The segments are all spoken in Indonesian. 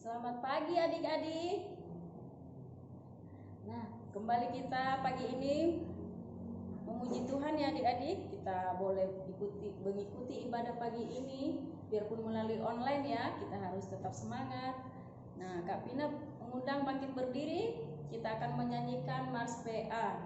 Selamat pagi adik-adik. Nah, kembali kita pagi ini memuji Tuhan ya adik-adik. Kita boleh mengikuti ibadah pagi ini, biarpun melalui online ya, kita harus tetap semangat. Nah, Kak Pina mengundang bangkit berdiri. Kita akan menyanyikan Mars PA.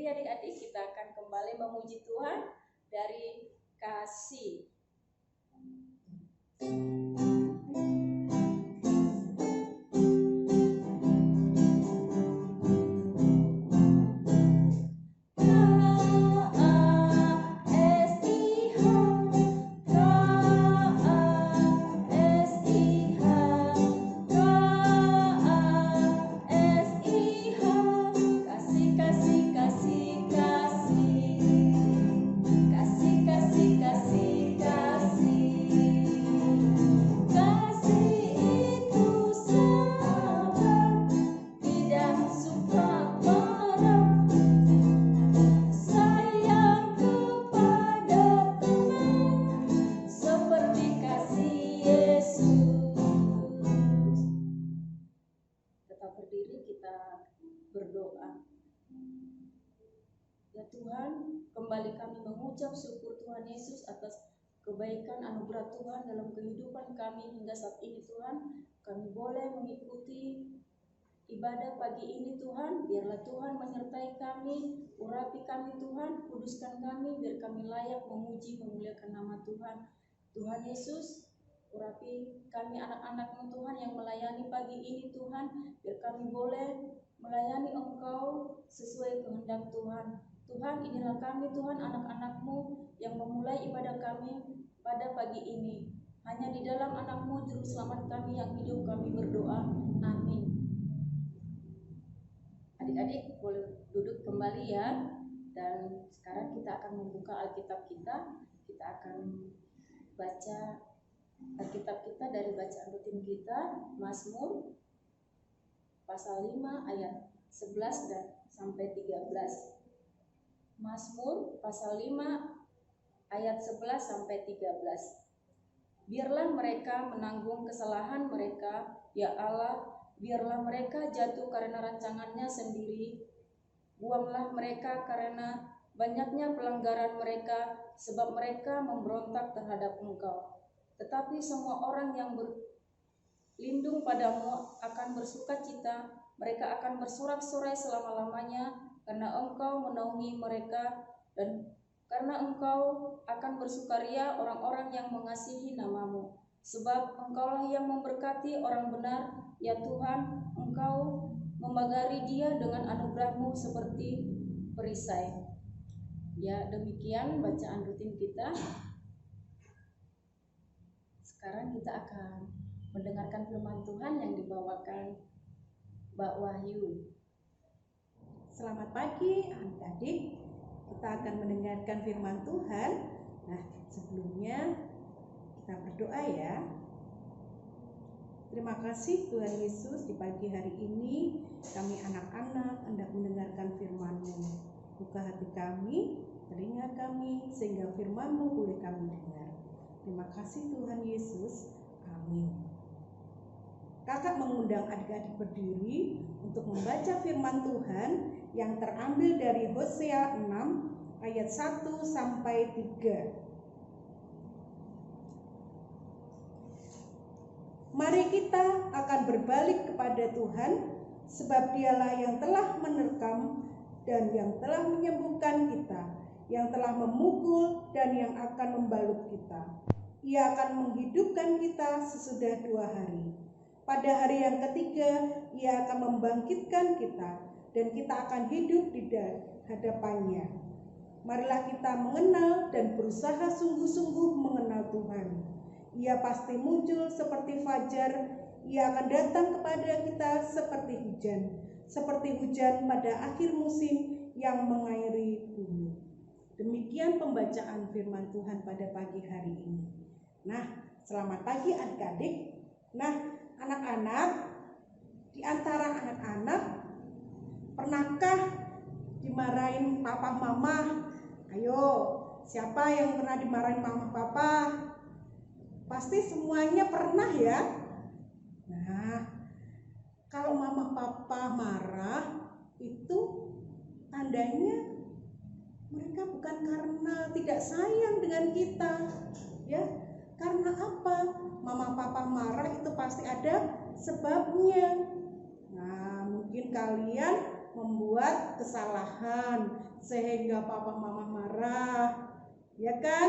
Adik-adik, kita akan kembali memuji Tuhan dari kasih. Kembali kami mengucap syukur Tuhan Yesus atas kebaikan anugerah Tuhan dalam kehidupan kami hingga saat ini Tuhan. Kami boleh mengikuti ibadah pagi ini Tuhan. Biarlah Tuhan menyertai kami, urapi kami Tuhan, kuduskan kami biar kami layak memuji memuliakan nama Tuhan. Tuhan Yesus, urapi kami anak-anak-Mu Tuhan yang melayani pagi ini Tuhan, biar kami boleh melayani Engkau sesuai kehendak Tuhan. Tuhan, inilah kami Tuhan, anak-anak-Mu yang memulai ibadah kami pada pagi ini. Hanya di dalam anak-Mu juru selamat kami yang hidup kami berdoa. Amin. Adik-adik boleh duduk kembali ya. Dan sekarang kita akan membuka Alkitab kita. Kita akan baca Alkitab kita dari bacaan rutin kita, Mazmur pasal 5 ayat 11 dan sampai 13. Mazmur pasal 5 ayat 11 sampai 13. Biarlah mereka menanggung kesalahan mereka, ya Allah, biarlah mereka jatuh karena rancangannya sendiri. Buanglah mereka karena banyaknya pelanggaran mereka, sebab mereka memberontak terhadap Engkau. Tetapi semua orang yang berlindung padamu akan bersuka cita, mereka akan bersorak-sorai selama-lamanya, karena Engkau menaungi mereka, dan karena Engkau akan bersukaria orang-orang yang mengasihi nama-Mu. Sebab Engkaulah yang memberkati orang benar, ya Tuhan, Engkau membagari dia dengan anugerah-Mu seperti perisai. Ya, demikian bacaan rutin kita. Sekarang kita akan mendengarkan firman Tuhan yang dibawakan Mbak Wahyu. Selamat pagi adik-adik. Kita akan mendengarkan firman Tuhan. Nah, sebelumnya kita berdoa ya. Terima kasih Tuhan Yesus, di pagi hari ini kami anak-anak hendak mendengarkan firman-Mu. Buka hati kami, telinga kami, sehingga firman-Mu boleh kami dengar. Terima kasih Tuhan Yesus. Amin. Kakak mengundang adik-adik berdiri untuk membaca firman Tuhan yang terambil dari Hosea 6 ayat 1 sampai 3. Mari kita akan berbalik kepada Tuhan, sebab Dialah yang telah menerkam dan yang telah menyembuhkan kita, yang telah memukul dan yang akan membalut kita. Ia akan menghidupkan kita sesudah 2 hari. Pada hari yang ketiga, Ia akan membangkitkan kita, dan kita akan hidup di hadapannya. Marilah kita mengenal dan berusaha sungguh-sungguh mengenal Tuhan. Ia pasti muncul seperti fajar, Ia akan datang kepada kita seperti hujan pada akhir musim yang mengairi bumi. Demikian pembacaan firman Tuhan pada pagi hari ini. Nah, selamat pagi adik-adik. Nah, anak-anak, di antara anak-anak, pernahkah dimarahin papa mama? Ayo, siapa yang pernah dimarahin mama papa? Pasti semuanya pernah ya. Nah, kalau mama papa marah itu tandanya mereka bukan karena tidak sayang dengan kita, ya. Karena apa? Mama papa marah itu pasti ada sebabnya. Nah, mungkin kalian membuat kesalahan sehingga papa mama marah, ya kan?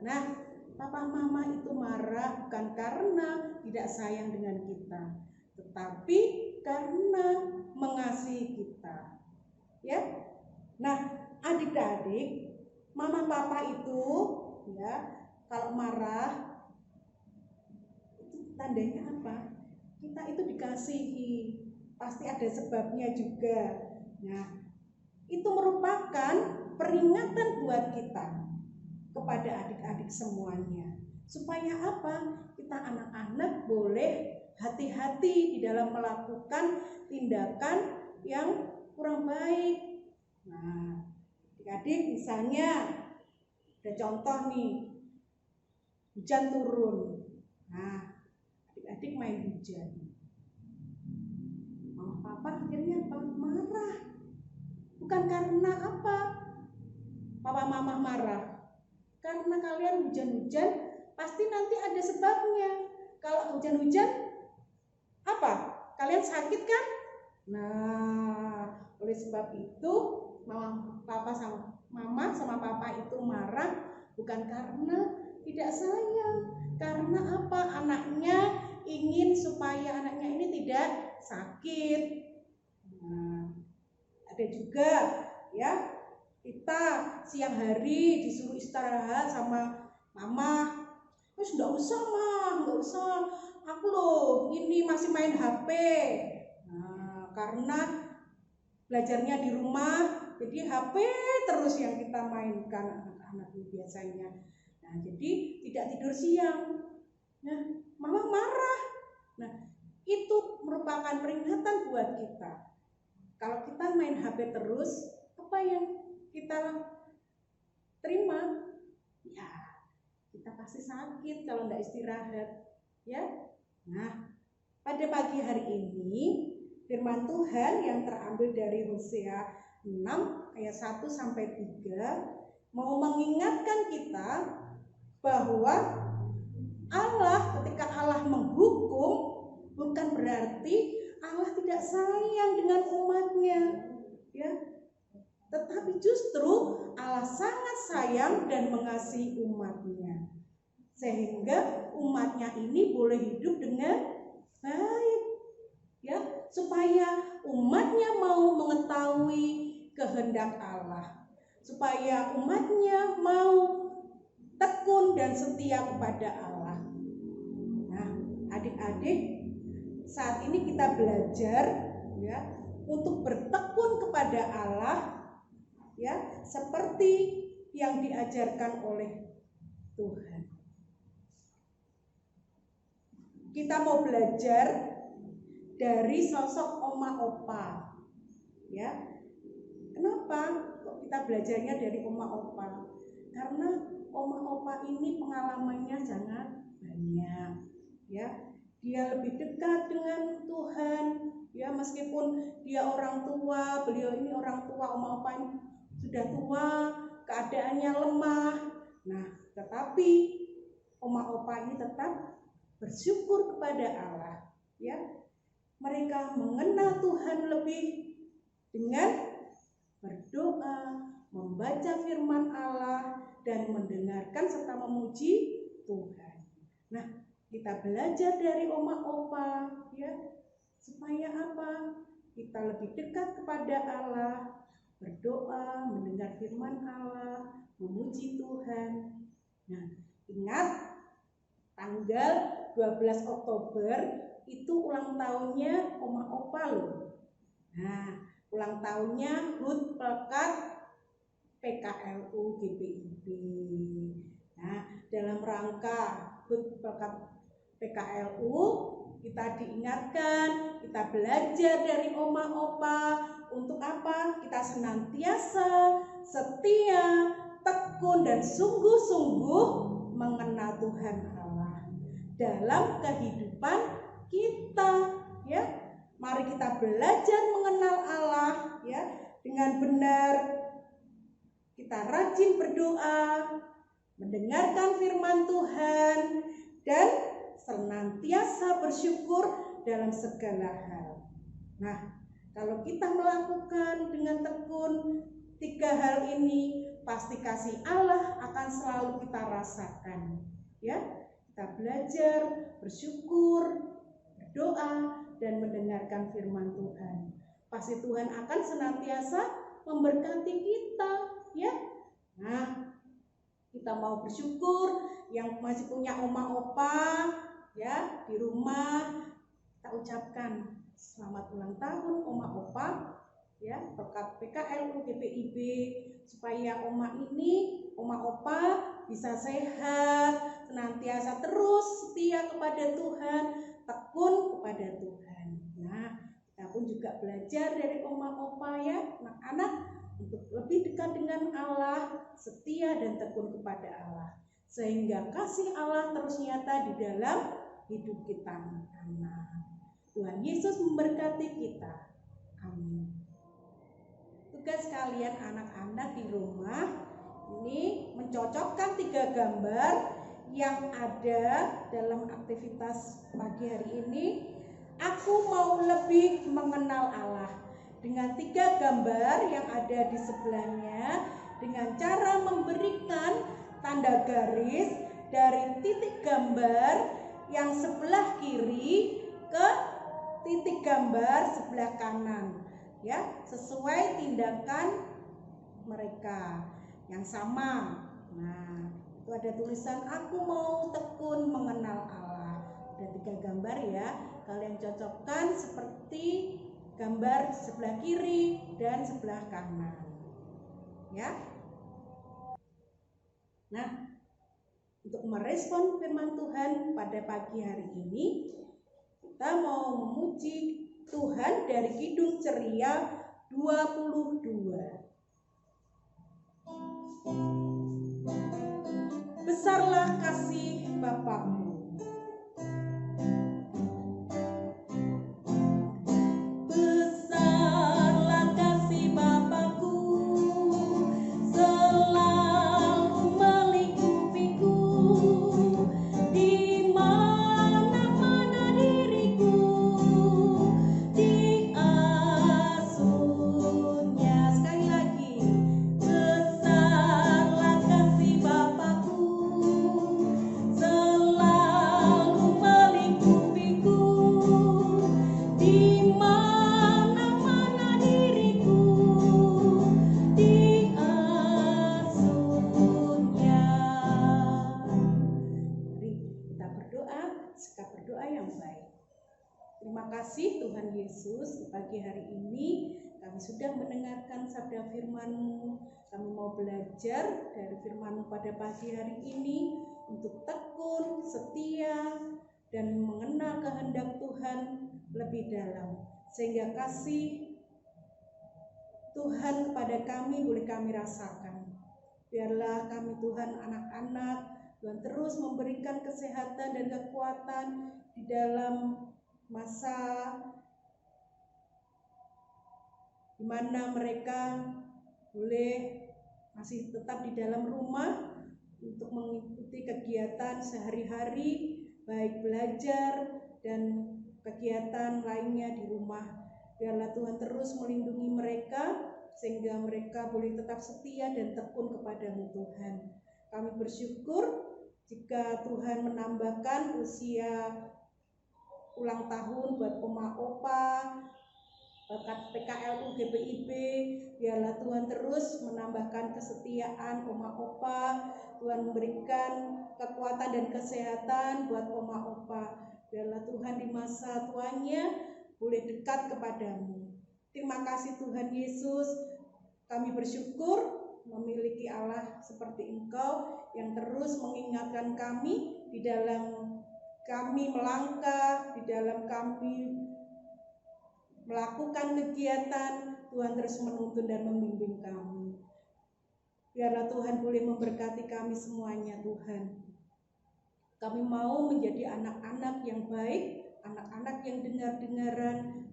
Nah, papa mama itu marah bukan karena tidak sayang dengan kita, tetapi karena mengasihi kita. Ya. Nah, adik-adik, mama papa itu ya kalau marah itu tandanya apa? Kita itu dikasihi, pasti ada sebabnya juga. Nah, itu merupakan peringatan buat kita kepada adik-adik semuanya. Supaya apa? Kita anak-anak boleh hati-hati di dalam melakukan tindakan yang kurang baik. Nah, adik-adik misalnya ada contoh nih, hujan turun. Nah, adik-adik main hujan. Mama papa akhirnya marah. Bukan karena apa? Papa mama marah. Karena kalian hujan-hujan, pasti nanti ada sebabnya. Kalau hujan-hujan, apa? Kalian sakit kan? Nah, oleh sebab itu, mama sama papa itu marah bukan karena tidak sayang. Karena apa? Anaknya ingin supaya anaknya ini tidak sakit. Nah, ada juga ya, kita siang hari disuruh istirahat sama mama. Terus enggak usah mah, enggak usah. Aku loh ini masih main HP. Nah, karena belajarnya di rumah, jadi HP terus yang kita mainkan anak-anak biasanya. Nah, jadi tidak tidur siang. Nah, mama marah. Nah, itu merupakan peringatan buat kita. Kalau kita main HP terus, apa yang kita terima? Ya, kita pasti sakit kalau tidak istirahat, ya. Nah, pada pagi hari ini firman Tuhan yang terambil dari Hosea 6 ayat 1 sampai 3 mau mengingatkan kita bahwa ketika Allah menghukum bukan berarti Allah tidak sayang dengan umatnya, ya. Tetapi justru Allah sangat sayang dan mengasihi umatnya, sehingga umatnya ini boleh hidup dengan baik, ya, supaya umatnya mau mengetahui kehendak Allah, supaya umatnya mau tekun dan setia kepada Allah. Nah, adik-adik, saat ini kita belajar ya untuk bertekun kepada Allah ya seperti yang diajarkan oleh Tuhan. Kita mau belajar dari sosok Oma Opa ya. Kenapa kok kita belajarnya dari Oma Opa? Karena Oma Opa ini pengalamannya sangat banyak ya. Dia lebih dekat dengan Tuhan ya, meskipun dia orang tua, beliau ini orang tua, Oma Opa ini sudah tua, keadaannya lemah. Nah, tetapi Oma Opa ini tetap bersyukur kepada Allah ya. Mereka mengenal Tuhan lebih dengan berdoa, membaca firman Allah, dan mendengarkan serta memuji Tuhan. Nah, kita belajar dari Oma Opa ya, supaya apa? Kita lebih dekat kepada Allah, berdoa, mendengar firman Allah, memuji Tuhan. Nah, ingat tanggal 12 Oktober itu ulang tahunnya Oma Opa loh. Nah, ulang tahunnya HUT Pelkat PKLU GPIB. Nah, dalam rangka HUT Pelkat PKLU kita diingatkan, kita belajar dari Oma Opa untuk apa? Kita senantiasa setia, tekun dan sungguh-sungguh mengenal Tuhan Allah dalam kehidupan kita ya. Mari kita belajar mengenal Allah ya dengan benar. Kita rajin berdoa, mendengarkan firman Tuhan, dan senantiasa bersyukur dalam segala hal. Nah, kalau kita melakukan dengan tekun 3 hal ini, pasti kasih Allah akan selalu kita rasakan. Ya, kita belajar bersyukur, berdoa, dan mendengarkan firman Tuhan. Pasti Tuhan akan senantiasa memberkati kita, ya. Nah, kita mau bersyukur yang masih punya Oma Opa, ya, di rumah. Kita ucapkan selamat ulang tahun Oma Opa, ya, berkat PKLU GPIB, supaya Oma Opa bisa sehat, senantiasa terus setia kepada Tuhan, tekun kepada Tuhan. Nah, kita pun juga belajar dari Oma Opa ya, anak-anak, untuk lebih dekat dengan Allah, setia dan tekun kepada Allah, sehingga kasih Allah terus nyata di dalam hidup kita anak-anak. Tuhan Yesus memberkati kita. Amin. Tugas kalian anak-anak di rumah ini mencocokkan 3 gambar yang ada dalam aktivitas pagi hari ini. Aku mau lebih mengenal Allah, dengan 3 gambar yang ada di sebelahnya, dengan cara memberikan tanda garis dari titik gambar yang sebelah kiri ke titik gambar sebelah kanan, ya, sesuai tindakan mereka yang sama. Nah, itu ada tulisan aku mau tekun mengenal Allah. Ada 3 gambar ya, kalian cocokkan seperti gambar sebelah kiri dan sebelah kanan, ya. Nah, untuk merespon firman Tuhan pada pagi hari ini, kita mau memuji Tuhan dari Kidung Ceria 22. Besarlah kasih Bapakmu. Selalu Terima kasih Tuhan Yesus, di pagi hari ini kami sudah mendengarkan sabda firman-Mu. Kami mau belajar dari firman-Mu pada pagi hari ini untuk tekun, setia, dan mengenal kehendak Tuhan lebih dalam. Sehingga kasih Tuhan kepada kami boleh kami rasakan. Biarlah kami Tuhan anak-anak, Tuhan terus memberikan kesehatan dan kekuatan di dalam masa di mana mereka boleh masih tetap di dalam rumah untuk mengikuti kegiatan sehari-hari, baik belajar dan kegiatan lainnya di rumah. Biarlah Tuhan terus melindungi mereka sehingga mereka boleh tetap setia dan tekun kepadamu Tuhan. Kami bersyukur jika Tuhan menambahkan usia ulang tahun buat Oma Opa, PKLU GPIB, biarlah Tuhan terus menambahkan kesetiaan Oma Opa, Tuhan memberikan kekuatan dan kesehatan buat Oma Opa. Biarlah Tuhan di masa tuanya boleh dekat kepadamu. Terima kasih Tuhan Yesus, kami bersyukur memiliki Allah seperti Engkau yang terus mengingatkan kami di dalam kami melangkah, di dalam kami melakukan kegiatan. Tuhan terus menuntun dan membimbing kami. Biarlah Tuhan boleh memberkati kami semuanya Tuhan. Kami mau menjadi anak-anak yang baik, anak-anak yang dengar-dengaran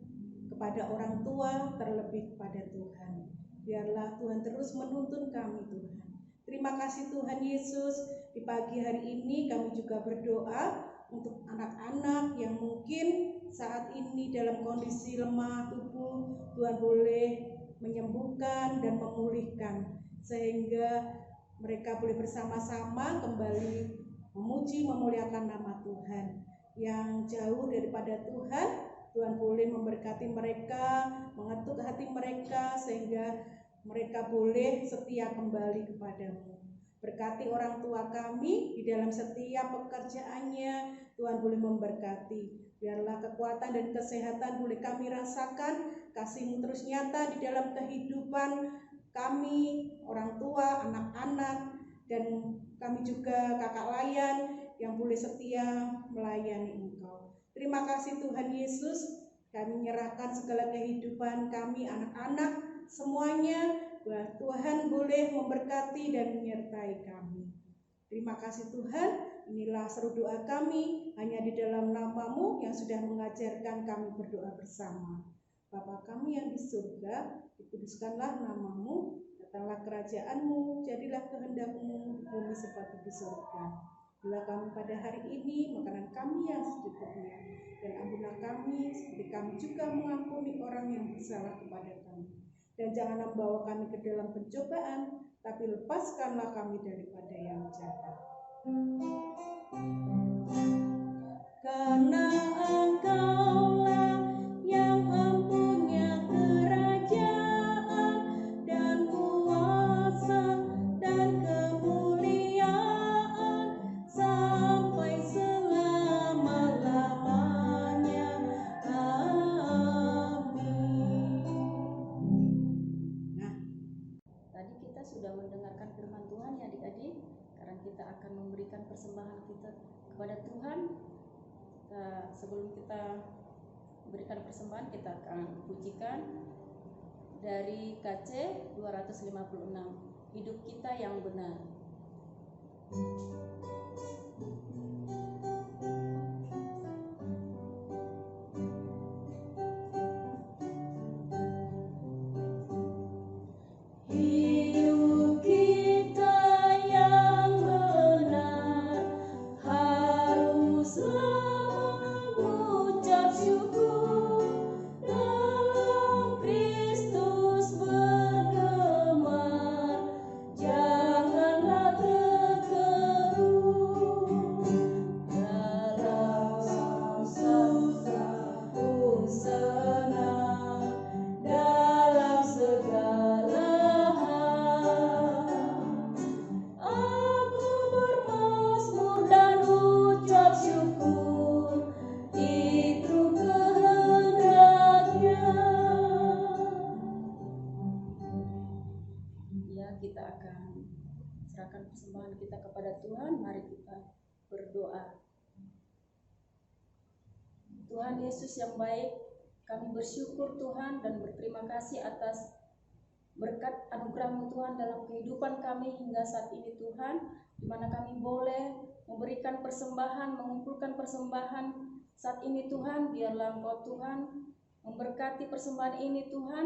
kepada orang tua, terlebih kepada Tuhan. Biarlah Tuhan terus menuntun kami Tuhan. Terima kasih Tuhan Yesus. Di pagi hari ini kami juga berdoa untuk anak-anak yang mungkin saat ini dalam kondisi lemah tubuh, Tuhan boleh menyembuhkan dan memulihkan sehingga mereka boleh bersama-sama kembali memuji memuliakan nama Tuhan. Yang jauh daripada Tuhan, Tuhan boleh memberkati mereka, mengetuk hati mereka sehingga mereka boleh setia kembali kepadamu. Berkati orang tua kami di dalam setiap pekerjaannya, Tuhan boleh memberkati. Biarlah kekuatan dan kesehatan boleh kami rasakan, kasih-Mu terus nyata di dalam kehidupan kami, orang tua, anak-anak, dan kami juga kakak layan yang boleh setia melayani Engkau. Terima kasih Tuhan Yesus, kami menyerahkan segala kehidupan kami, anak-anak, semuanya. Tuhan boleh memberkati dan menyertai kami. Terima kasih Tuhan, inilah seru doa kami hanya di dalam nama-Mu yang sudah mengajarkan kami berdoa bersama. Bapa kami yang di surga, dikuduskanlah nama-Mu, datanglah kerajaan-Mu, jadilah kehendak-Mu di bumi seperti di surga. Berilah kami pada hari ini makanan kami yang secukupnya, dan ampunilah kami seperti kami juga mengampuni orang yang bersalah kepada kami. Dan jangan membawa kami ke dalam pencobaan, tapi lepaskanlah kami daripada yang jahat. Karena Engkaulah yang mempunyai kerajaan dan kuasa dan kemuliaan sampai selama-lamanya. Sudah mendengarkan firman Tuhan ya adik-adik. Sekarang kita akan memberikan persembahan kita kepada Tuhan. Sebelum kita berikan persembahan, kita akan pujikan dari KC 256, Hidup Kita Yang Benar. Janganlah terkeruh kita akan serahkan persembahan kita kepada Tuhan. Mari kita berdoa. Tuhan Yesus yang baik, kami bersyukur Tuhan dan berterima kasih atas berkat anugerah-Mu Tuhan dalam kehidupan kami hingga saat ini Tuhan, di mana kami boleh memberikan persembahan, mengumpulkan persembahan saat ini Tuhan. Biarlah Engkau Tuhan memberkati persembahan ini Tuhan,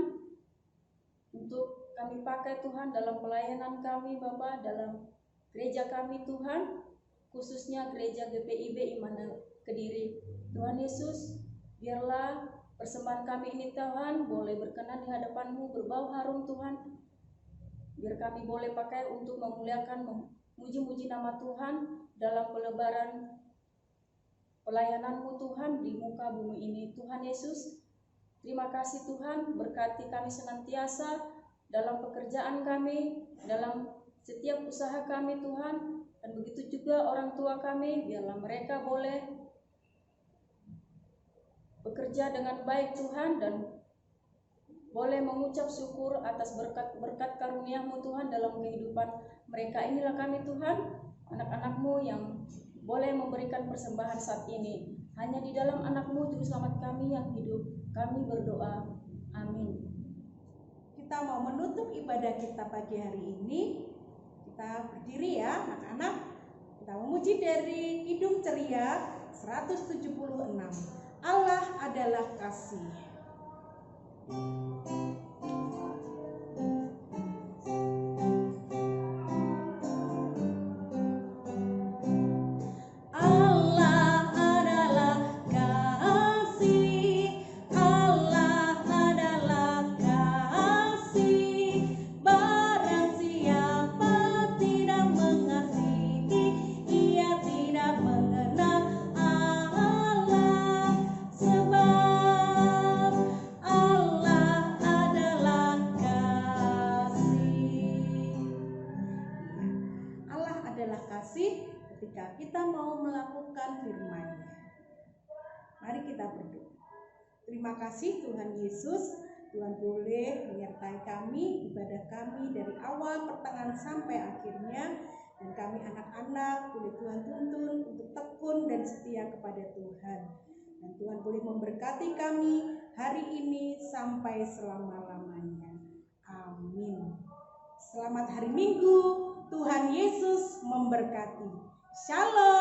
untuk kami pakai Tuhan dalam pelayanan kami Bapa, dalam gereja kami Tuhan, khususnya gereja GPIB Immanuel Kediri. Tuhan Yesus, biarlah persembahan kami ini Tuhan boleh berkenan di hadapan-Mu, berbau harum Tuhan. Biar kami boleh pakai untuk memuliakan, memuji-muji nama Tuhan dalam pelebaran pelayanan-Mu Tuhan di muka bumi ini. Tuhan Yesus, terima kasih Tuhan, berkati kami senantiasa dalam pekerjaan kami, dalam setiap usaha kami Tuhan, dan begitu juga orang tua kami, biarlah mereka boleh bekerja dengan baik Tuhan dan boleh mengucap syukur atas berkat-berkat karunia-Mu Tuhan dalam kehidupan mereka. Inilah kami Tuhan, anak-anak-Mu yang boleh memberikan persembahan saat ini. Hanya di dalam anak-Mu Juru Selamat kami yang hidup, kami berdoa. Amin. Kita mau menutup ibadah kita pagi hari ini. Kita berdiri ya anak-anak. Kita memuji dari Kidung Ceria 176. Allah adalah kasih. Ketika kita mau melakukan firman-Nya. Mari kita berdoa. Terima kasih Tuhan Yesus, Tuhan boleh menyertai kami, ibadah kami dari awal, pertengahan sampai akhirnya, dan kami anak-anak boleh Tuhan tuntun untuk tekun dan setia kepada Tuhan. Dan Tuhan boleh memberkati kami hari ini sampai selama-lamanya. Amin. Selamat hari Minggu. Tuhan Yesus memberkati. Shalom.